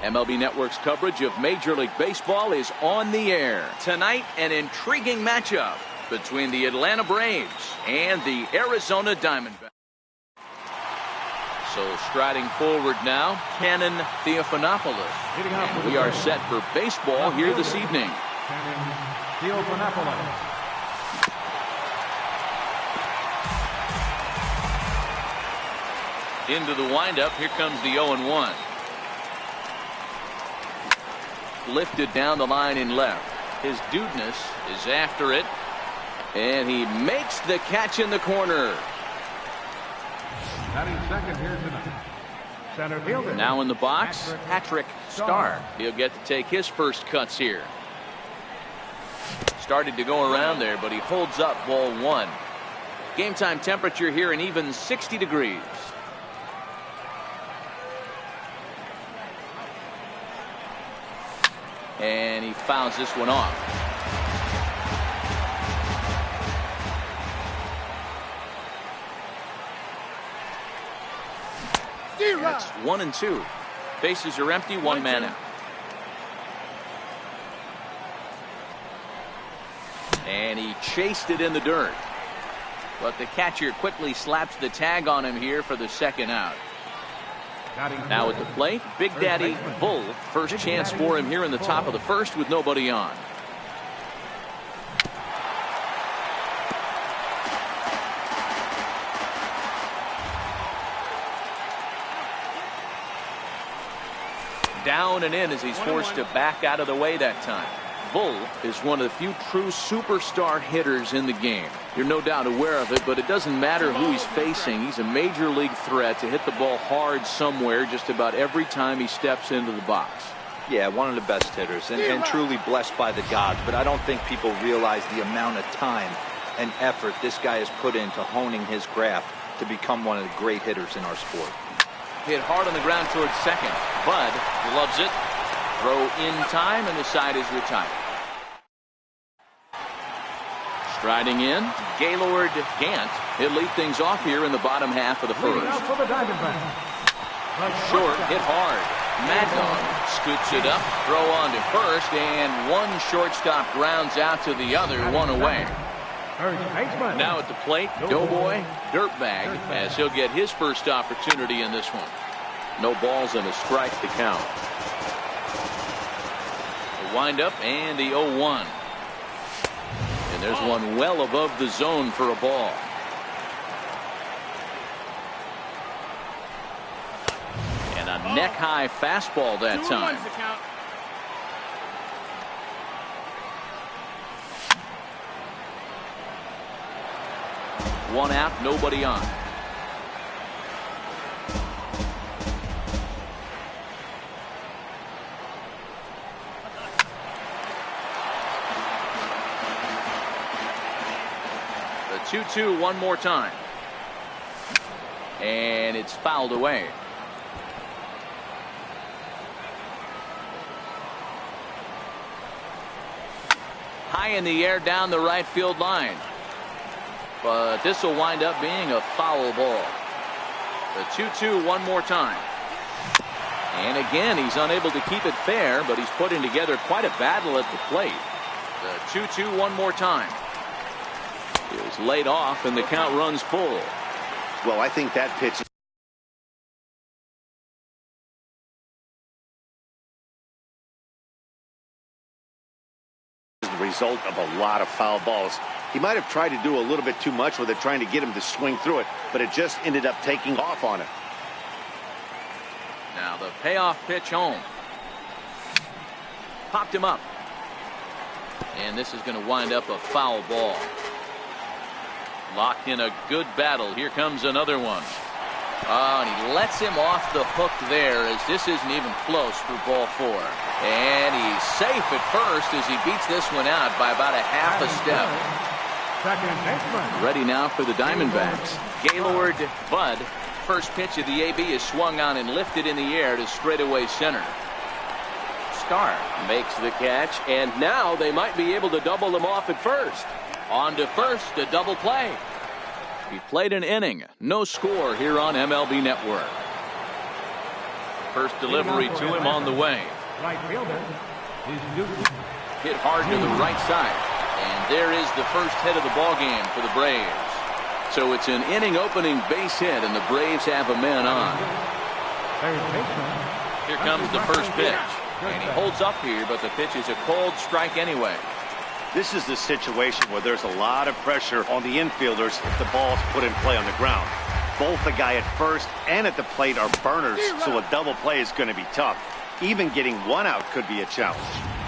MLB Network's coverage of Major League Baseball is on the air. Tonight, an intriguing matchup between the Atlanta Braves and the Arizona Diamondbacks. So striding forward now, Cannon Theophanopoulos. And we are set for baseball here this evening. Cannon Theophanopoulos. Into the windup, here comes the 0-1. Lifted down the line in left. His Dudeness is after it, and he makes the catch in the corner. Batting second here tonight. Center fielder. Now in the box, Patrick Starr. He'll get to take his first cuts here. Started to go around there, but he holds up ball one. Game time temperature here an even 60 degrees. And he fouls this one off. It's 1-2. Bases are empty, one man out. And he chased it in the dirt. But the catcher quickly slaps the tag on him here for the second out. Now at the plate, Big Daddy Bull. First chance for him here in the top of the first with nobody on. Down and in as he's forced to back out of the way that time. Bull is one of the few true superstar hitters in the game. You're no doubt aware of it, but it doesn't matter who he's facing. He's a major league threat to hit the ball hard somewhere just about every time he steps into the box. Yeah, one of the best hitters and truly blessed by the gods, but I don't think people realize the amount of time and effort this guy has put into honing his craft to become one of the great hitters in our sport. Hit hard on the ground towards second. Bud loves it. Throw in time, and the side is retired. Striding in, Gaylord Gant. He'll lead things off here in the bottom half of the first. Short, hit hard. Mad Dog scoops it up, throw on to first, and one shortstop grounds out to the other, one away. Now at the plate, Doughboy Dirtbag, as he'll get his first opportunity in this one. No balls and a strike to count. The windup and the 0-1. And there's one well above the zone for a ball. And a neck-high fastball that time. One out, nobody on. The 2-2 one more time. And it's fouled away. High in the air down the right field line. But this will wind up being a foul ball. The 2-2 one more time. And again, he's unable to keep it fair, but he's putting together quite a battle at the plate. The 2-2 one more time. He was laid off, and the count runs full. Well, I think that pitch is the result of a lot of foul balls. He might have tried to do a little bit too much with it, trying to get him to swing through it, but it just ended up taking off on him. Now the payoff pitch home. Popped him up. And this is going to wind up a foul ball. Locked in a good battle. Here comes another one. And he lets him off the hook there, as this isn't even close for ball four. And he's safe at first as he beats this one out by about a half a step. Ready now for the Diamondbacks. Gaylord Bud. First pitch of the AB is swung on and lifted in the air to straightaway center. Starr makes the catch, and now they might be able to double them off at first. On to first, a double play. He played an inning. No score here on MLB Network. First delivery to him on the way. Right fielder is Newton. Hit hard to the right side. And there is the first hit of the ball game for the Braves. So it's an inning opening base hit, and the Braves have a man on. Third baseman. Here comes the first pitch. And he holds up here, but the pitch is a cold strike anyway. This is the situation where there's a lot of pressure on the infielders if the ball's put in play on the ground. Both the guy at first and at the plate are burners, so a double play is going to be tough. Even getting one out could be a challenge.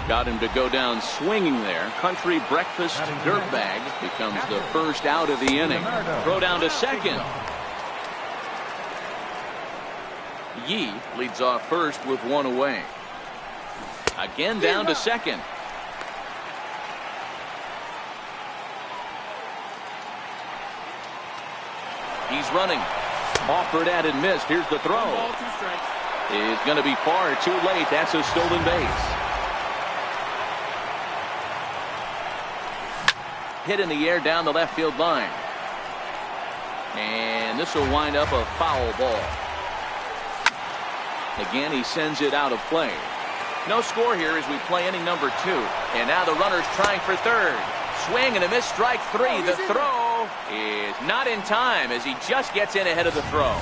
Got him to go down swinging there. Country breakfast dirtbag becomes the first out of the inning. Throw down to second. Yee leads off first with one away. Again down to second. He's running. Offered at and missed. Here's the throw. It's going to be far too late. That's a stolen base. Hit in the air down the left field line. And this will wind up a foul ball. Again, he sends it out of play. No score here as we play inning number 2. And now the runner's trying for third. Swing and a miss, strike 3. The throw is not in time as he just gets in ahead of the throw.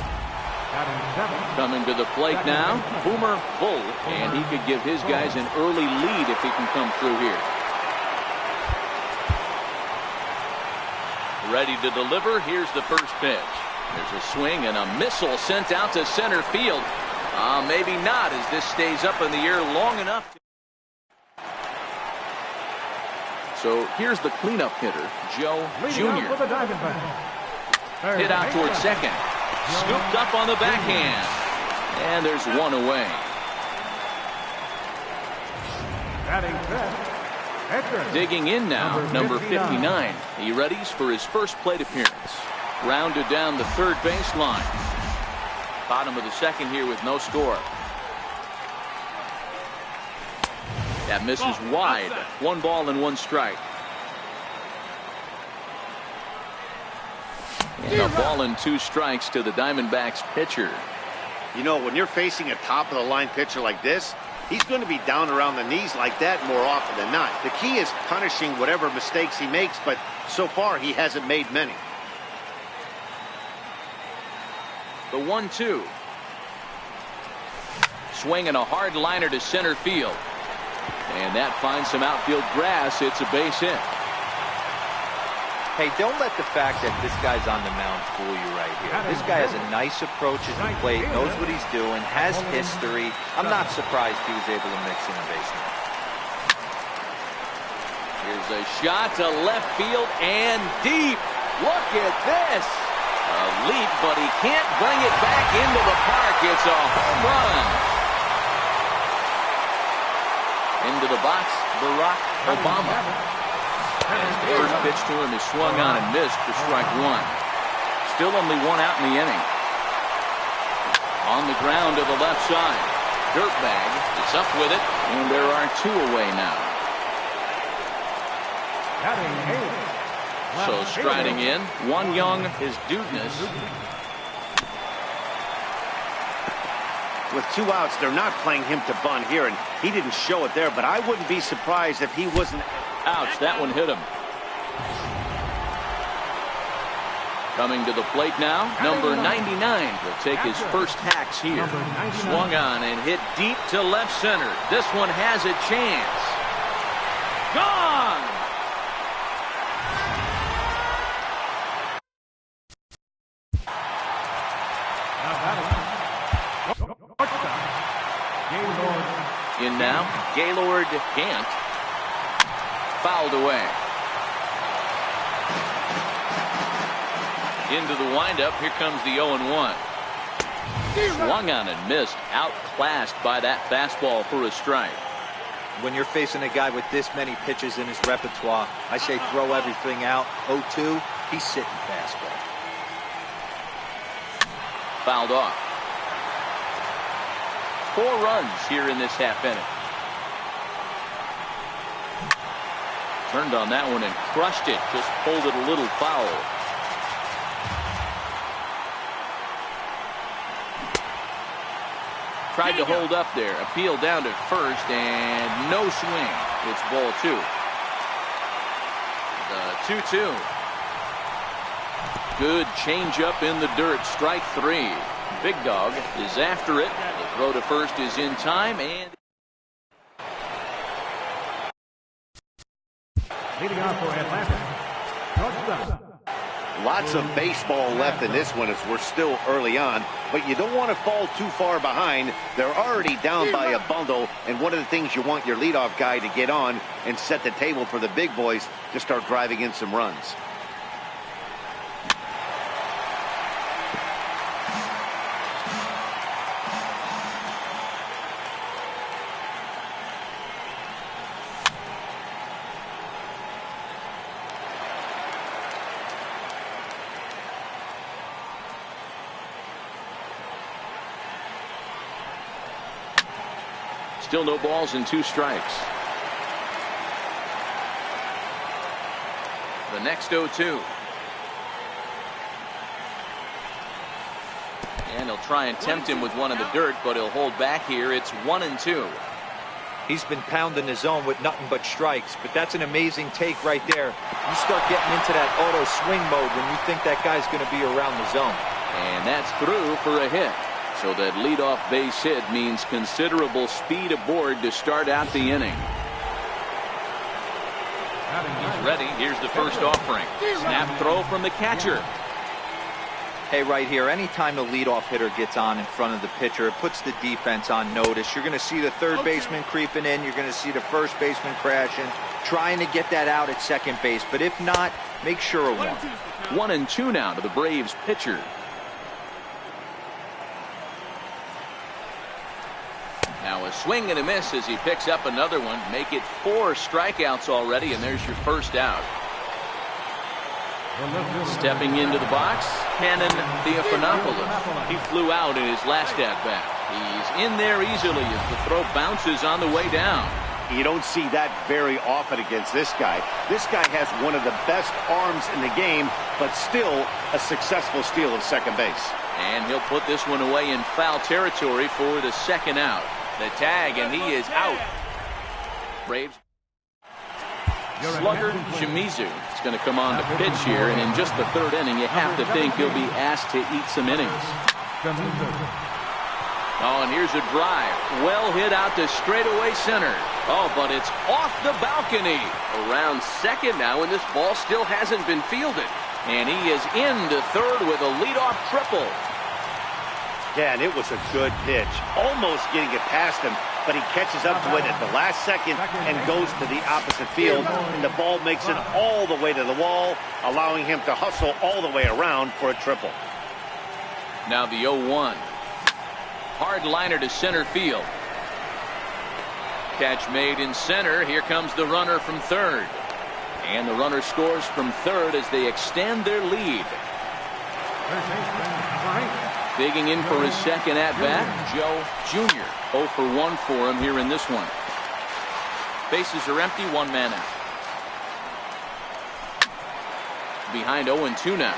Coming to the plate now, Boomer Bull, and he could give his guys an early lead if he can come through here. Ready to deliver. Here's the first pitch. There's a swing and a missile sent out to center field. Maybe not, as this stays up in the air long enough. So here's the cleanup hitter, Joe Jr. Hit out towards second. Scooped up on the backhand. And there's one away. Digging in now, number 59. He readies for his first plate appearance. Rounded down the third baseline. Bottom of the second here with no score. That misses wide. 1 ball and 1 strike. And a ball and 2 strikes to the Diamondbacks pitcher. You know, when you're facing a top-of-the-line pitcher like this, he's going to be down around the knees like that more often than not. The key is punishing whatever mistakes he makes, but so far he hasn't made many. The 1-2. Swing and a hard liner to center field. And that finds some outfield grass. It's a base hit. Hey, don't let the fact that this guy's on the mound fool you right here. This guy has a nice approach at the plate, knows what he's doing, has history. I'm not surprised he was able to mix in a base hit. Here's a shot to left field and deep. Look at this. A leap, but he can't bring it back into the park. It's a home run. Into the box, Barack Obama. The first pitch to him is swung on and missed for strike 1. Still only 1 out in the inning. On the ground to the left side. Dirtbag is up with it, and there are 2 away now. So striding in, one young is Dudeness. With 2 outs, they're not playing him to bunt here, and he didn't show it there, but I wouldn't be surprised if he wasn't. Ouch, that one hit him. Coming to the plate now, number 99 will take his first hacks here. Swung on and hit deep to left center. This one has a chance. Gone! In now, Gaylord Gant. Fouled away. Into the windup. Here comes the 0-1. Swung on and missed. Outclassed by that fastball for a strike. When you're facing a guy with this many pitches in his repertoire, I say throw everything out. 0-2, he's sitting fastball. Fouled off. 4 runs here in this half inning. Turned on that one and crushed it. Just pulled it a little foul. Tried to hold up there. Appeal down to first, and no swing. It's ball 2. The 2-2. Good changeup in the dirt. Strike 3. Big Dog is after it. The throw to first is in time, and Leading off for Atlanta, shortstop. Lots of baseball left in this one as we're still early on, but you don't want to fall too far behind. They're already down by a bundle, and one of the things you want your leadoff guy to get on and set the table for the big boys to start driving in some runs. still no balls and 2 strikes. The next 0-2. And he'll try and tempt him with one in the dirt, but he'll hold back here. It's 1-2. He's been pounding the zone with nothing but strikes, but that's an amazing take right there. You start getting into that auto swing mode when you think that guy's going to be around the zone. And that's through for a hit. So that leadoff base hit means considerable speed aboard to start out the inning. He's ready. Here's the first offering. Snap throw from the catcher. Hey, right here, anytime the leadoff hitter gets on in front of the pitcher, it puts the defense on notice. You're going to see the third baseman creeping in. You're going to see the first baseman crashing, trying to get that out at second base. But if not, make sure of 1. 1-2 now to the Braves pitcher. Now a swing and a miss as he picks up another one. Make it 4 strikeouts already, and there's your first out. Stepping into the box, Cannon Theophanopoulos. He flew out in his last at-bat. He's in there easily as the throw bounces on the way down. You don't see that very often against this guy. This guy has one of the best arms in the game, but still a successful steal of second base. And he'll put this one away in foul territory for the second out. The tag, and he is out. Braves. Slugger Shimizu is going to come on the pitch here, and in just the 3rd inning, you have to think he'll be asked to eat some innings. Oh, and here's a drive. Well hit out to straightaway center. Oh, but it's off the balcony. Around second now, and this ball still hasn't been fielded. And he is into third with a leadoff triple. Yeah, and it was a good pitch. Almost getting it past him, but he catches up to it at the last second and goes to the opposite field, and the ball makes it all the way to the wall, allowing him to hustle all the way around for a triple. Now the 0-1. Hard liner to center field. Catch made in center. Here comes the runner from third. And the runner scores from third as they extend their lead. Digging in for his second at-bat, Joe Jr. 0 for 1 for him here in this one. Bases are empty, 1 man out. Behind 0-2 now.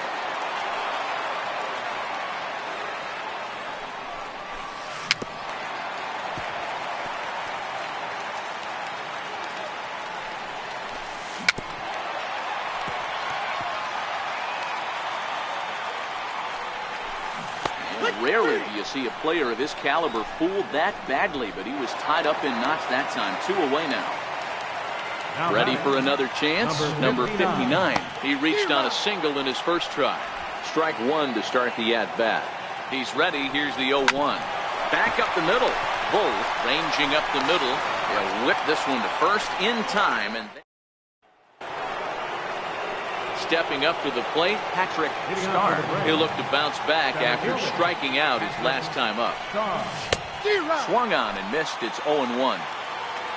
Rarely do you see a player of his caliber fooled that badly, but he was tied up in knots that time. 2 away now. Ready for another chance? Number 59. He reached on a single in his first try. Strike 1 to start the at-bat. He's ready. Here's the 0-1. Back up the middle. Both ranging up the middle. He'll whip this one to first in time. And stepping up to the plate, Patrick Starr. He'll look to bounce back after striking out his last time up. Swung on and missed. It's 0-1.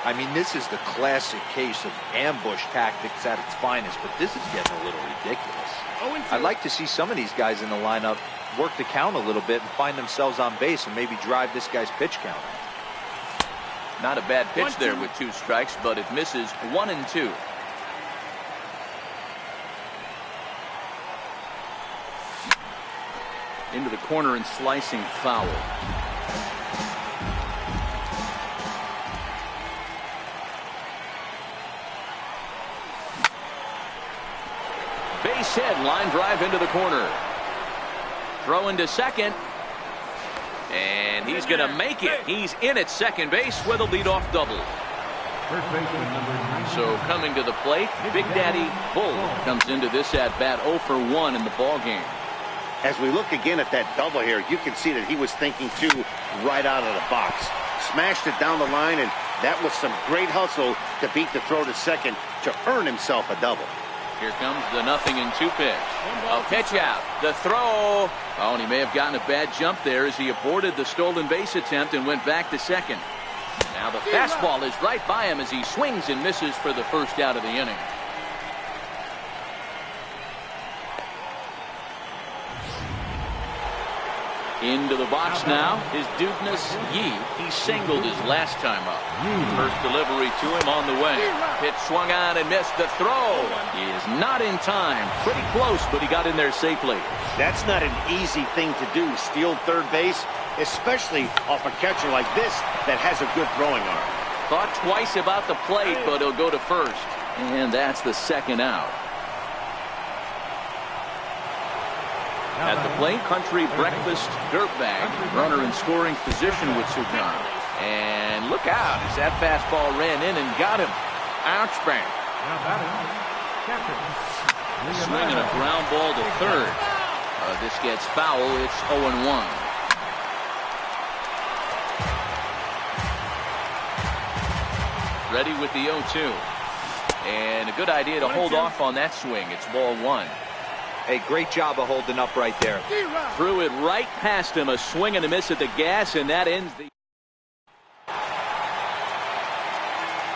I mean, this is the classic case of ambush tactics at its finest, but this is getting a little ridiculous. I'd like to see some of these guys in the lineup work the count a little bit and find themselves on base and maybe drive this guy's pitch count. Not a bad pitch there with 2 strikes, but it misses 1-2. Into the corner and slicing foul. base hit. Line drive into the corner. Throw into second. And he's going to make it. He's in at second base with a leadoff double. First baseman number 9. So coming to the plate, Big Daddy Bull comes into this at-bat 0 for 1 in the ball game. As we look again at that double here, you can see that he was thinking, too, right out of the box. Smashed it down the line, and that was some great hustle to beat the throw to second to earn himself a double. Here comes the 0-2 pitch. A pitch out. The throw. Oh, and he may have gotten a bad jump there as he aborted the stolen base attempt and went back to second. Now the fastball is right by him as he swings and misses for the first out of the inning. Into the box now is Dugness Yee. He singled his last time up. First delivery to him on the way. Pitch swung on and missed the throw. He is not in time. Pretty close, but he got in there safely. That's not an easy thing to do, steal third base, especially off a catcher like this that has a good throwing arm. Thought twice about the plate, but he'll go to first. And that's the second out. At the plate, Country Breakfast Dirtbag, runner in scoring position with Sugan. And look out as that fastball ran in and got him. Ouch bang. Now batting, catcher. Swinging a ground ball to third. This gets foul. It's 0-1. Ready with the 0-2. And a good idea to hold off on that swing. It's ball one. A great job of holding up right there. Threw it right past him. A swing and a miss at the gas, and that ends the...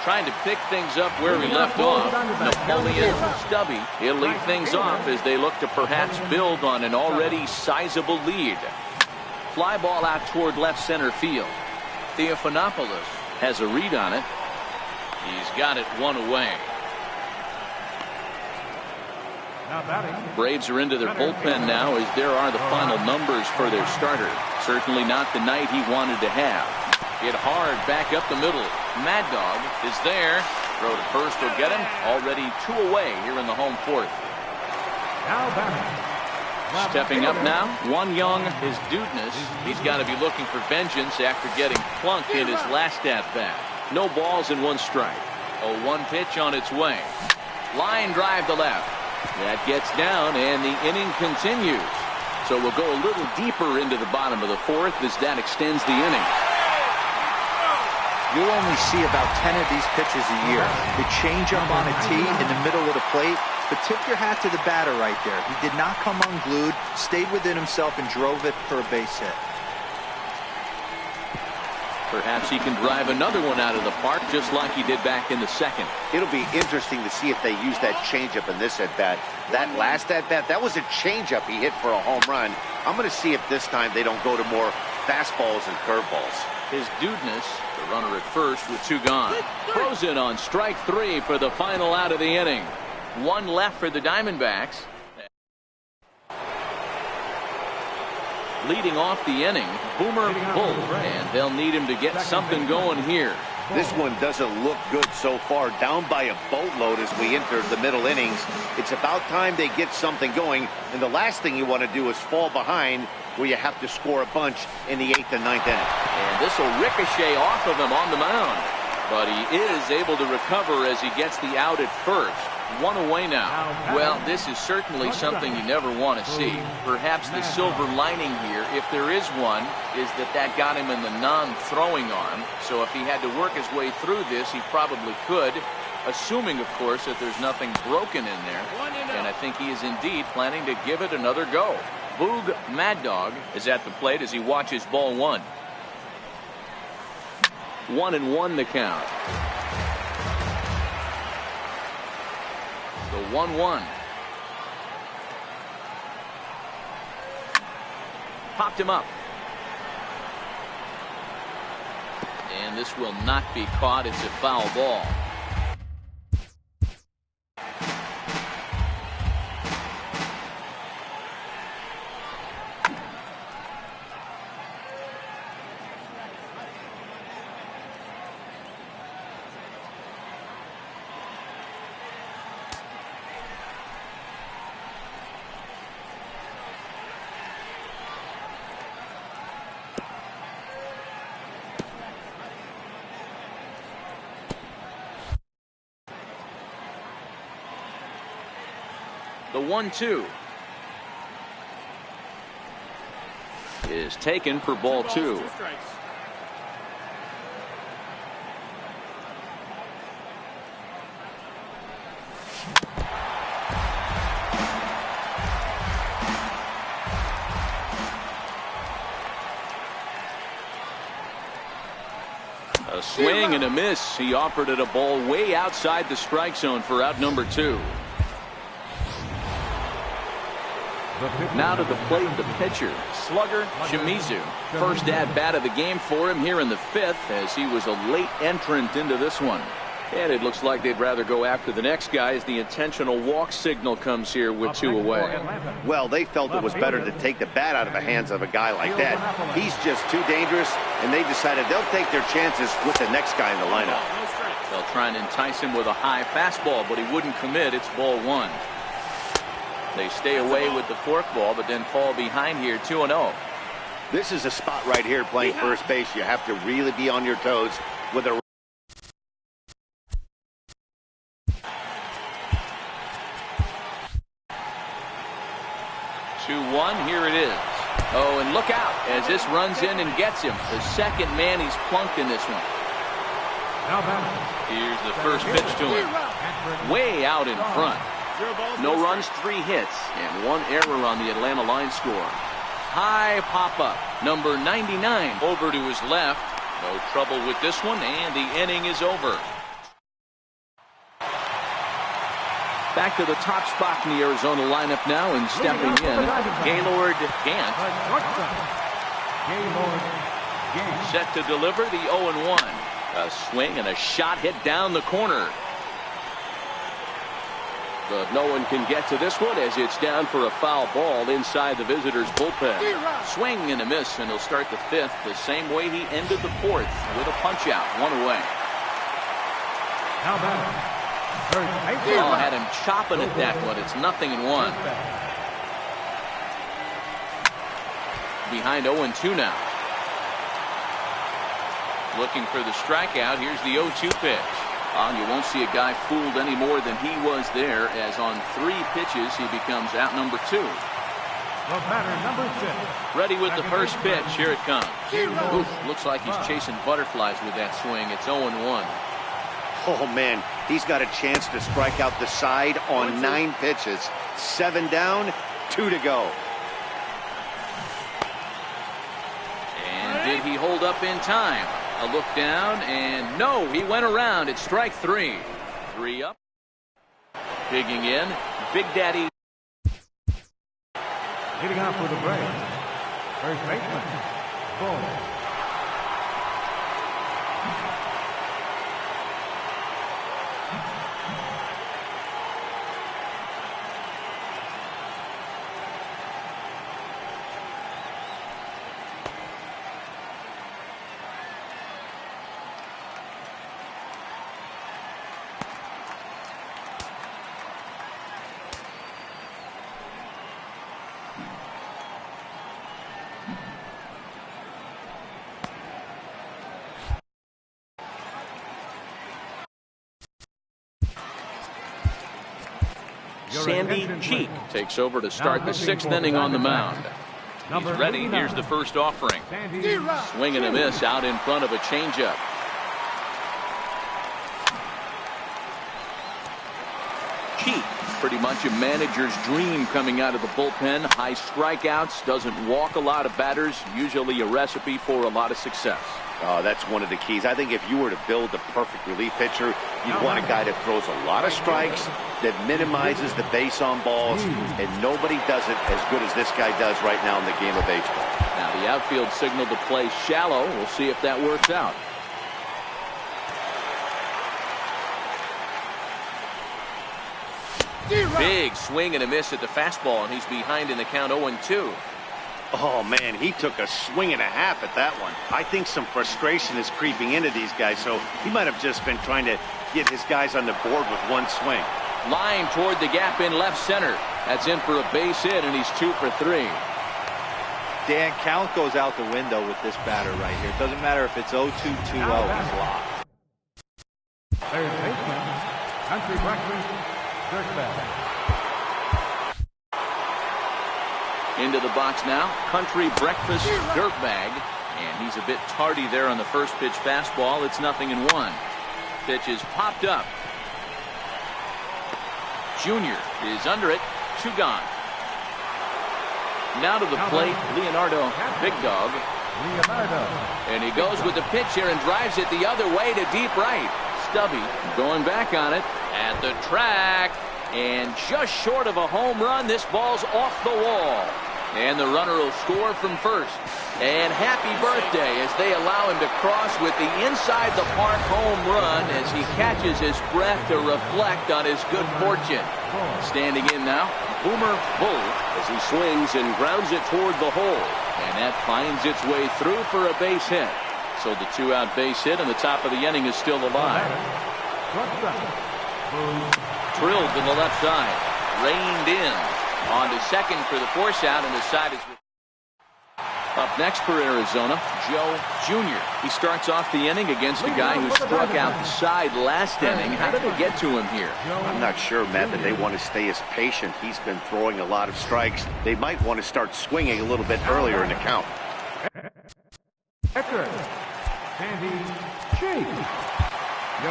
Trying to pick things up where we left off. Napoleon Stubby. He'll lead things off as they look to perhaps build on an already sizable lead. Fly ball out toward left center field. Theophanopoulos has a read on it. He's got it one away. Now batting. Braves are into their bullpen now as there are the final numbers for their starter. Certainly not the night he wanted to have. Hit hard back up the middle. Mad Dog is there. Throw to first will get him. Already 2 away here in the home fourth. Now batting. Stepping up now, one young is Dudeness. He's got to be looking for vengeance after getting plunked in his last at-bat. No balls and 1 strike. 0-1 pitch on its way. Line drive to left. That gets down and the inning continues. So we'll go a little deeper into the bottom of the fourth as that extends the inning. You'll only see about 10 of these pitches a year. The changeup on a tee in the middle of the plate. But tip your hat to the batter right there. He did not come unglued, stayed within himself, and drove it for a base hit. Perhaps he can drive another one out of the park just like he did back in the second. It'll be interesting to see if they use that changeup in this at-bat. That last at-bat, that was a changeup he hit for a home run. I'm going to see if this time they don't go to more fastballs and curveballs. His Dudeness, the runner at first with 2 gone. Throws in on strike 3 for the final out of the inning. 1 left for the Diamondbacks. Leading off the inning, Boomer Bull, and they'll need him to get something going here. This one doesn't look good so far. Down by a boatload as we enter the middle innings. It's about time they get something going, and the last thing you want to do is fall behind where you have to score a bunch in the 8th and 9th inning. And this will ricochet off of him on the mound, but he is able to recover as he gets the out at first. 1 away now. Well, this is certainly something you never want to see. Perhaps the silver lining here, if there is one, is that got him in the non-throwing arm. So if he had to work his way through this, he probably could, assuming, of course, that there's nothing broken in there. And I think he is indeed planning to give it another go. Boog Mad Dog is at the plate as he watches ball 1. 1-1 the count. The 1-1. Popped him up. And this will not be caught. It's a foul ball. The 1-2 is taken for ball 2. A swing and a miss. He offered it a ball way outside the strike zone for out number 2. Now to the plate, the pitcher, slugger Shimizu. First at bat of the game for him here in the 5th, as he was a late entrant into this one. And it looks like they'd rather go after the next guy as the intentional walk signal comes here with 2 away. Well, they felt it was better to take the bat out of the hands of a guy like that. He's just too dangerous, and they decided they'll take their chances with the next guy in the lineup. They'll try and entice him with a high fastball, but he wouldn't commit. It's ball 1. They stay away with the forkball, but then fall behind here 2-0. This is a spot right here playing first base. You have to really be on your toes with a 2-1, here it is. Oh, and look out as this runs in and gets him. The second man he's plunked in this one. Here's the first pitch to him. Way out in front. No runs, 3 hits, and 1 error on the Atlanta line score. High pop-up. Number 99 over to his left. No trouble with this one, and the inning is over. Back to the top spot in the Arizona lineup now, and stepping in, Gaylord Gant. Set to deliver the 0-1. A swing and a shot hit down the corner. But no one can get to this one as it's down for a foul ball inside the visitors' bullpen. Swing and a miss, and he'll start the 5th the same way he ended the 4th with a punch out, 1 away. Ball had him chopping at that one. It's 0-1. Behind 0-2 now. Looking for the strikeout. Here's the 0-2 pitch. You won't see a guy fooled any more than he was there, as on 3 pitches he becomes out number 2. The batter, number 6. Ready with the first pitch. Here it comes. Oof, looks like he's chasing butterflies with that swing. It's 0-1. Oh, man, he's got a chance to strike out the side on 9 pitches. 7 down, 2 to go. And did he hold up in time? A look down, and no, he went around. It's strike 3. 3 up. Digging in, Big Daddy. Leading off with a break. First baseman, Bull. Sandy Cheek takes over to start the 6th inning on the mound. He's ready. Here's the first offering. Swing and a miss out in front of a changeup. Cheek, pretty much a manager's dream coming out of the bullpen. High strikeouts, doesn't walk a lot of batters, usually a recipe for a lot of success. That's one of the keys. I think if you were to build the perfect relief pitcher, you'd want a guy that throws a lot of strikes, that minimizes the base on balls, and nobody does it as good as this guy does right now in the game of baseball. Now the outfield signal to play shallow. We'll see if that works out. Big swing and a miss at the fastball, and he's behind in the count 0-2. Oh, man, he took a swing and a half at that one. I think some frustration is creeping into these guys, so he might have just been trying to get his guys on the board with 1 swing. Line toward the gap in left center. That's in for a base hit, and he's 2 for 3. Dan, count goes out the window with this batter right here. It doesn't matter if it's 0-2, 2-0, he's locked. Third baseman, Country Breakfast, Dirkbag. Into the box now, country breakfast dirtbag. And he's a bit tardy there on the first pitch fastball. It's 0-1. Pitch is popped up. Junior is under it. 2 gone. Now to the plate, Leonardo, big dog. And he goes with the pitch here and drives it the other way to deep right. Stubby going back on it at the track. And just short of a home run, this ball's off the wall. And the runner will score from first. And happy birthday as they allow him to cross with the inside the park home run as he catches his breath to reflect on his good fortune. Standing in now, Boomer Bull as he swings and grounds it toward the hole. And that finds its way through for a base hit. So the 2-out base hit and the top of the inning is still alive. Drilled to the left side. Reined in. On to second for the force out, and the side is up next for Arizona, Joe Jr. He starts off the inning against a guy who struck out the side last inning. How did they get to him here? I'm not sure, Matt, that they want to stay as patient. He's been throwing a lot of strikes. They might want to start swinging a little bit earlier in the count.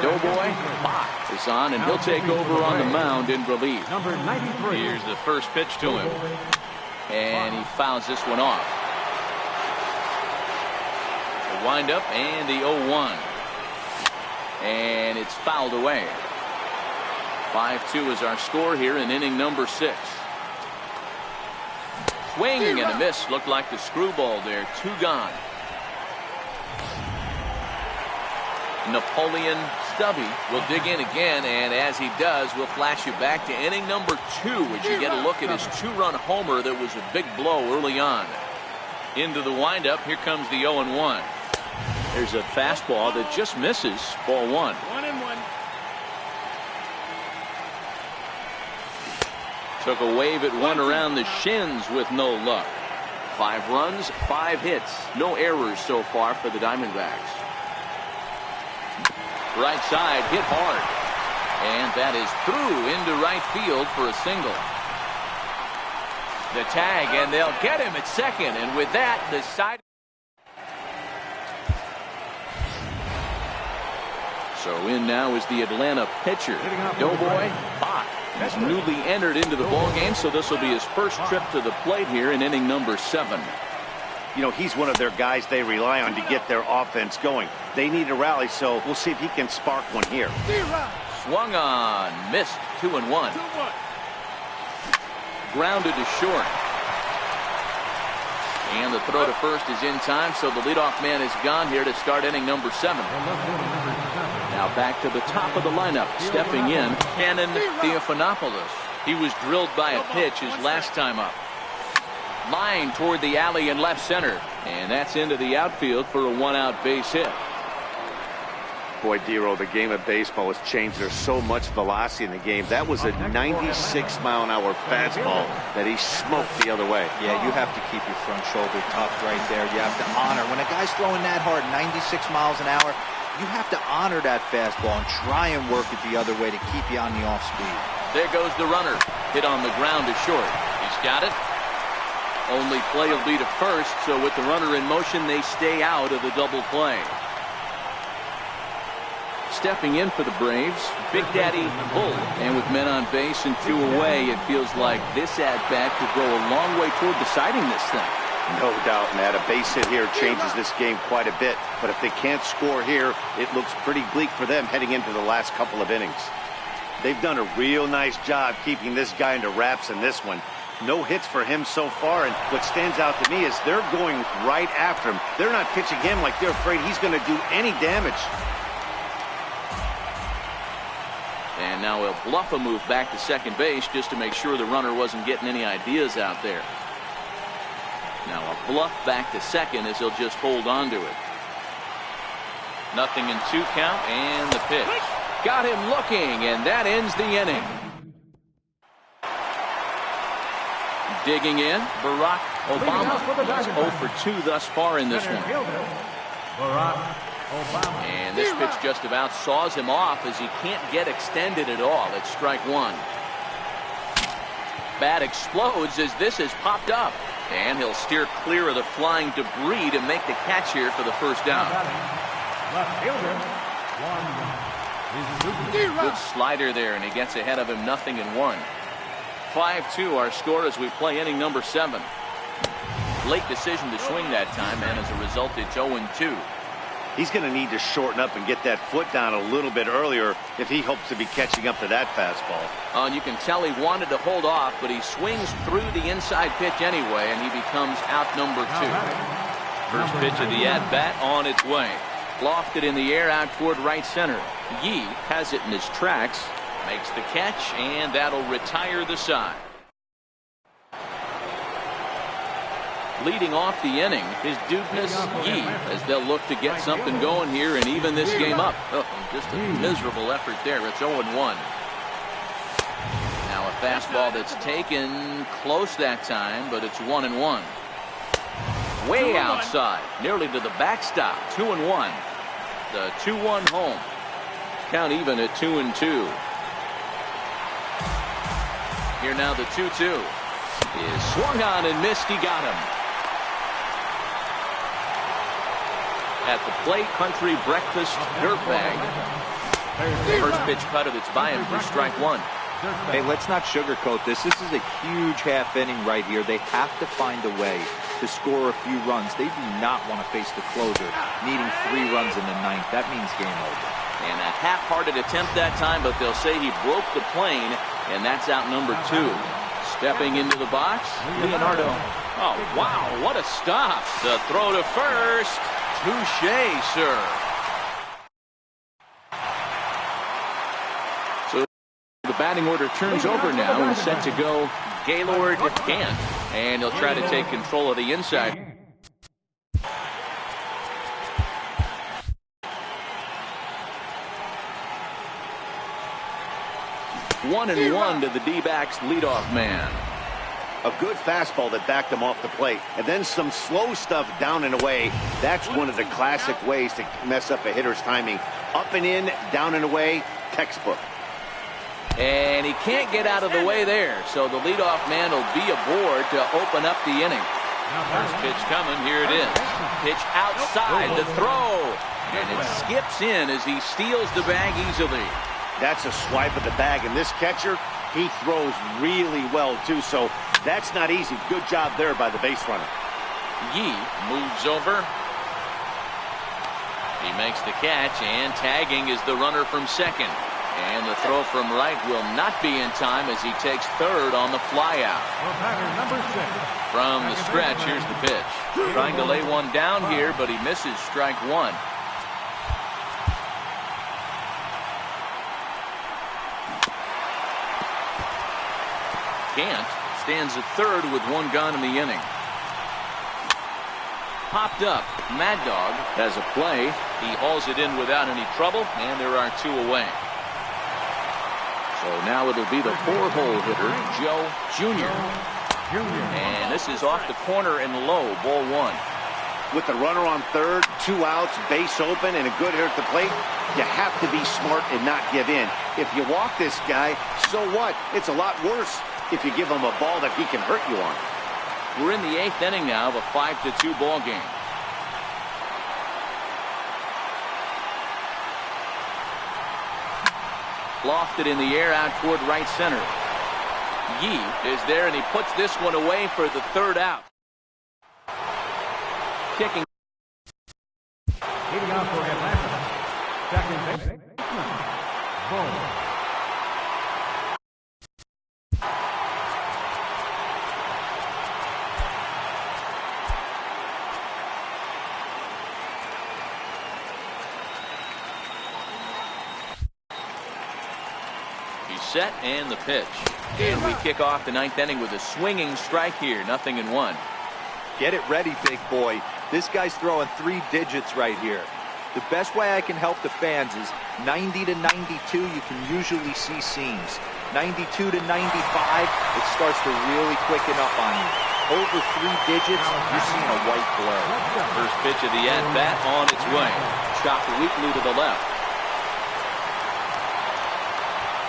Doughboy Bach is on, and he'll take over on the mound in relief. Number 93. Here's the first pitch to him. And he fouls this one off. The windup and the 0-1. And it's fouled away. 5-2 is our score here in inning number 6. Swing and a miss. Looked like the screwball there. 2 gone. Napoleon Stubby will dig in again, and as he does, we'll flash you back to inning number 2 as you get a look at his 2-run homer that was a big blow early on. Into the windup, here comes the 0-1. There's a fastball that just misses. Ball 1. 1-1. Took a wave at one around the shins with no luck. 5 runs, 5 hits, no errors so far for the Diamondbacks. Right side, hit hard. And that is through into right field for a single. The tag, and they'll get him at second. And with that, the side. So in now is the Atlanta pitcher, Doughboy Bach. He's newly entered into the ballgame, so this will be his first trip to the plate here in inning number 7. You know, he's one of their guys they rely on to get their offense going. They need a rally, so we'll see if he can spark one here. Swung on, missed. 2-1. Grounded to short. And the throw to first is in time, so the leadoff man is gone here to start inning number 7. Now back to the top of the lineup. Stepping in, Cannon Theophanopoulos. He was drilled by a pitch his last time up. Line toward the alley in left center. And that's into the outfield for a 1-out base hit. Boy, Dero, the game of baseball has changed. There's so much velocity in the game. That was a 96-mile-an-hour fastball that he smoked the other way. Yeah, you have to keep your front shoulder tucked right there. You have to honor. When a guy's throwing that hard, 96 miles an hour, you have to honor that fastball and try and work it the other way to keep you on the off speed. There goes the runner. Hit on the ground to short. He's got it. Only play will be to first, so with the runner in motion, they stay out of the double play. Stepping in for the Braves, Big Daddy Bull. And with men on base and 2 away, it feels like this at-bat could go a long way toward deciding this thing. No doubt, Matt. A base hit here changes this game quite a bit. But if they can't score here, it looks pretty bleak for them heading into the last couple of innings. They've done a real nice job keeping this guy into wraps in this one. No hits for him so far, and what stands out to me is they're going right after him. They're not pitching him like they're afraid he's going to do any damage. And now he'll bluff a move back to second base just to make sure the runner wasn't getting any ideas out there. Now a bluff back to second as he'll just hold on to it. 0-2 count, and the pitch. Got him looking, and that ends the inning. Digging in, Barack Obama. He's 0 for 2 thus far in this one. And this pitch just about saws him off as he can't get extended at all. It's strike 1. Bat explodes as this is popped up. And he'll steer clear of the flying debris to make the catch here for the first down. Left fielder, 1. Good slider there, and he gets ahead of him, 0-1. 5-2 our score as we play inning number 7. Late decision to swing that time, and as a result, it's 0-2. He's going to need to shorten up and get that foot down a little bit earlier if he hopes to be catching up to that fastball. And you can tell he wanted to hold off, but he swings through the inside pitch anyway, and he becomes out number 2. First pitch of the at-bat on its way. Lofted in the air out toward right center. Yee has it in his tracks, makes the catch, and that'll retire the side. Leading off the inning is Dudeness Yee, as they'll look to get something going here and even this game up. Oh, just a miserable effort there. It's 0-1. Now a fastball that's taken close that time, but it's 1-1. Way outside, nearly to the backstop. 2-1. The 2-1 home. Count even at 2-2. Here now the 2-2 is swung on and missed. He got him. At the plate, Country Breakfast Dirtbag. First pitch cut of it's by him for strike 1. Hey, let's not sugarcoat this. This is a huge half inning right here. They have to find a way to score a few runs. They do not want to face the closer, needing 3 runs in the 9th. That means game over. And a half-hearted attempt that time, but they'll say he broke the plane, and that's out number 2. Stepping into the box, Leonardo. Oh, wow, what a stop. The throw to first. Touché, sir. So the batting order turns over now and set to go Gaylord Gant. And he'll try to take control of the inside. One and one to the D-backs leadoff man. A good fastball that backed him off the plate. And then some slow stuff down and away. That's one of the classic ways to mess up a hitter's timing. Up and in, down and away, textbook. And he can't get out of the way there. So the leadoff man will be aboard to open up the inning. First pitch coming. Here it is. Pitch outside the throw. And it skips in as he steals the bag easily. That's a swipe of the bag. And this catcher, he throws really well, too. So that's not easy. Good job there by the base runner. Yee moves over. He makes the catch, and tagging is the runner from second. And the throw from right will not be in time as he takes third on the flyout. Number 6. From the stretch, here's the pitch. Trying to lay one down here, but he misses strike 1. Gant stands at third with 1 gone in the inning. Popped up. Mad Dog has a play. He hauls it in without any trouble, and there are 2 away. So now it'll be the 4-hole hitter, Joe Jr. And this is off the corner and low, ball 1. With the runner on third, 2 outs, base open, and a good hitter at the plate, you have to be smart and not give in. If you walk this guy, so what? It's a lot worse if you give him a ball that he can hurt you on. We're in the 8th inning now of a 5-2 ball game. Lofted in the air out toward right center. Yee is there, and he puts this one away for the 3rd out. Kicking. Leading off for Atlanta. Second baseman. Boom. Set and the pitch. And we kick off the 9th inning with a swinging strike here. 0-1. Get it ready, big boy. This guy's throwing 3 digits right here. The best way I can help the fans is 90 to 92. You can usually see seams. 92 to 95, it starts to really quicken up on you. Over 3 digits, you're seeing a white glow. First pitch of the at-bat on its way. Chopped weakly to the left.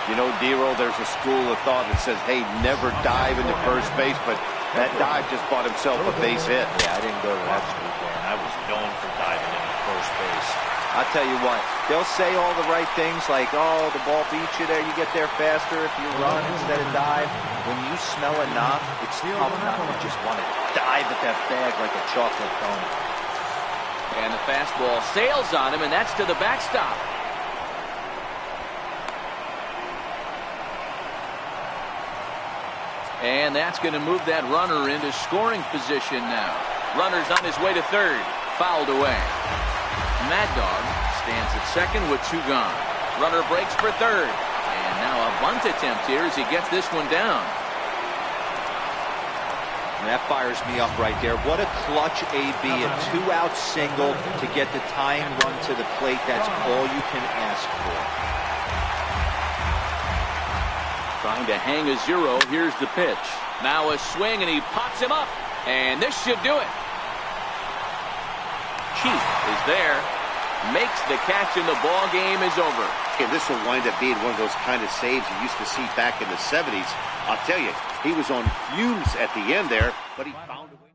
You know, Dero, there's a school of thought that says, hey, never dive into first base, but That dive just bought himself a base hit. Yeah, I didn't go to that street there, and I was known for diving into first base. I'll tell you what, they'll say all the right things like, oh, the ball beats you there, you get there faster if you run instead of dive. When you smell a knock, it's tough not to just want to dive at that bag like a chocolate donut. And the fastball sails on him, and that's to the backstop. And that's going to move that runner into scoring position now. Runner's on his way to third. Fouled away. Mad Dog stands at second with 2 gone. Runner breaks for third. And now a bunt attempt here as he gets this one down. That fires me up right there. What a clutch AB, a 2-out single to get the tying run to the plate. That's all you can ask for. Trying to hang a 0. Here's the pitch. Now a swing, and he pops him up. And this should do it. Chief is there. Makes the catch, and the ball game is over. And this will wind up being one of those kind of saves you used to see back in the 70s. I'll tell you, he was on fumes at the end there, but he found a way.